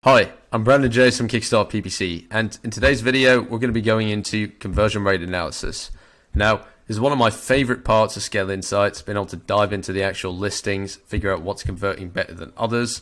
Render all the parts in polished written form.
Hi, I'm Brandon Jays from Kickstart PPC, and in today's video we're going to be going into conversion rate analysis. Now, this is one of my favorite parts of Scale Insights, being able to dive into the actual listings, figure out what's converting better than others,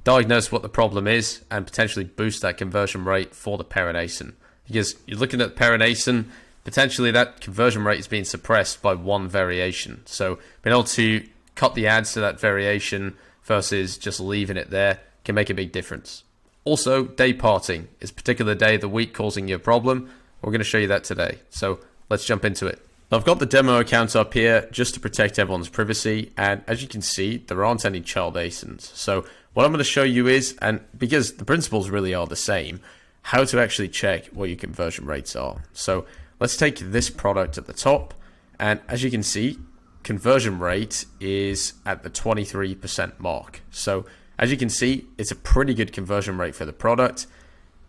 diagnose what the problem is, and potentially boost that conversion rate for the parent ASIN. Because you're looking at the parent ASIN, potentially that conversion rate is being suppressed by one variation. So being able to cut the ads to that variation versus just leaving it there can make a big difference. Also, day parting is a particular day of the week causing you a problem. We're going to show you that today. So let's jump into it. I've got the demo account up here just to protect everyone's privacy. And as you can see, there aren't any child ASINs. So what I'm going to show you is, and because the principles really are the same, how to actually check what your conversion rates are. So let's take this product at the top. And as you can see, conversion rate is at the 23% mark. So as you can see, it's a pretty good conversion rate for the product.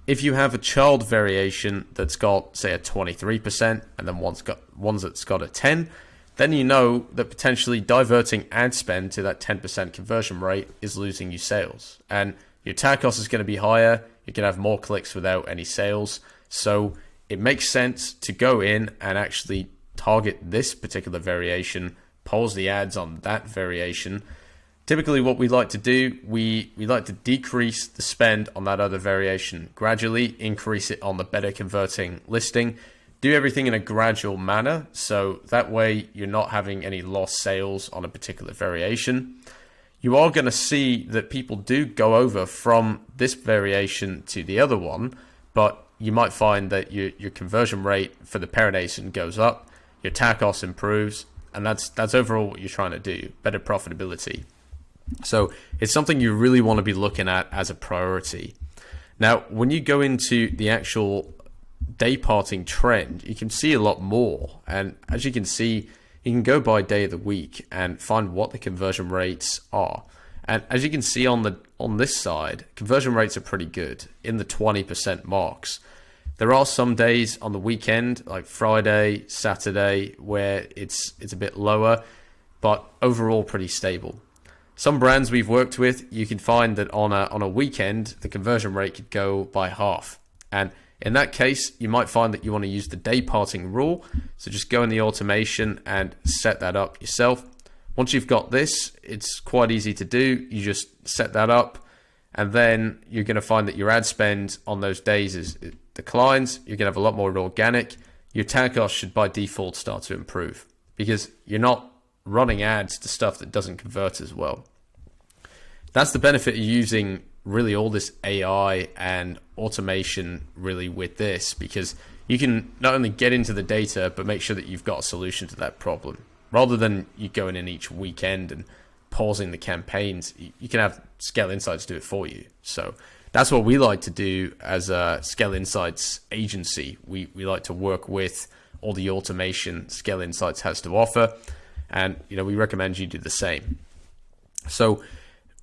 If you have a child variation that's got, say, a 23% and then one's that's got a 10, then you know that potentially diverting ad spend to that 10% conversion rate is losing you sales. And your tag cost is going to be higher. You can have more clicks without any sales. So it makes sense to go in and actually target this particular variation, pause the ads on that variation. Typically what we like to do, we like to decrease the spend on that other variation gradually, increase it on the better converting listing, do everything in a gradual manner, so that way you're not having any lost sales on a particular variation. You are going to see that people do go over from this variation to the other one, but you might find that your conversion rate for the parent ASIN goes up, your tag cost improves, and that's overall what you're trying to do, better profitability. So it's something you really want to be looking at as a priority. Now, when you go into the actual day parting trend, you can see a lot more. And as you can see, you can go by day of the week and find what the conversion rates are. And as you can see on this side, conversion rates are pretty good in the 20% marks. There are some days on the weekend, like Friday, Saturday, where it's a bit lower, but overall pretty stable. Some brands we've worked with, you can find that on a weekend, the conversion rate could go by half. And in that case, you might find that you want to use the day parting rule. So just go in the automation and set that up yourself. Once you've got this, it's quite easy to do. You just set that up, and then you're going to find that your ad spend on those days it declines. You're going to have a lot more organic. Your tag cost should by default start to improve because you're not running ads to stuff that doesn't convert as well. That's the benefit of using really all this AI and automation really with this, because you can not only get into the data but make sure that you've got a solution to that problem. Rather than you going in each weekend and pausing the campaigns, you can have Scale Insights do it for you. So that's what we like to do as a Scale Insights agency. We like to work with all the automation Scale Insights has to offer. And we recommend you do the same. So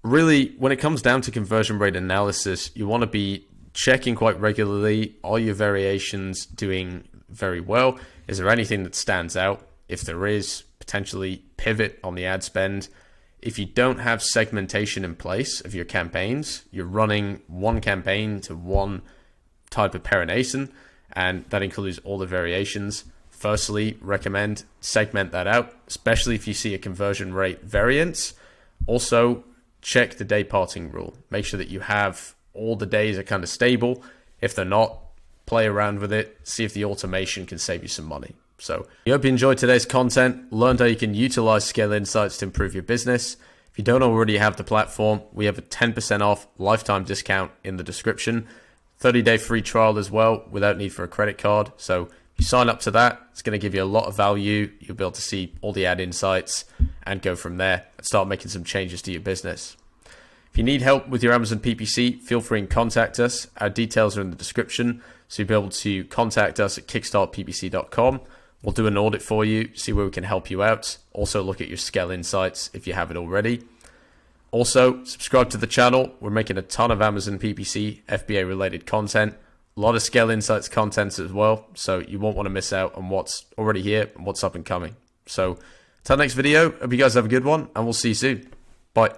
really, when it comes down to conversion rate analysis, you want to be checking quite regularly, are your variations doing very well? Is there anything that stands out? If there is, potentially pivot on the ad spend. If you don't have segmentation in place of your campaigns, you're running one campaign to one type of parent ASIN, and that includes all the variations. Firstly, recommend segment that out, especially if you see a conversion rate variance. Also, check the day parting rule. Make sure that you have all the days are kind of stable. If they're not, play around with it. See if the automation can save you some money. So I hope you enjoyed today's content, learned how you can utilize Scale Insights to improve your business. If you don't already have the platform, we have a 10% off lifetime discount in the description. 30-day free trial as well without need for a credit card. So you sign up to that, it's going to give you a lot of value. You'll be able to see all the ad insights and go from there and start making some changes to your business. If you need help with your Amazon PPC, feel free and contact us. Our details are in the description, so you'll be able to contact us at kickstartppc.com. We'll do an audit for you, see where we can help you out. Also look at your Scale Insights if you haven't already. Also, subscribe to the channel. We're making a ton of Amazon PPC, FBA related content. A lot of Scale Insights content as well, so you won't want to miss out on what's already here and what's up and coming. So, till next video, hope you guys have a good one, and we'll see you soon. Bye.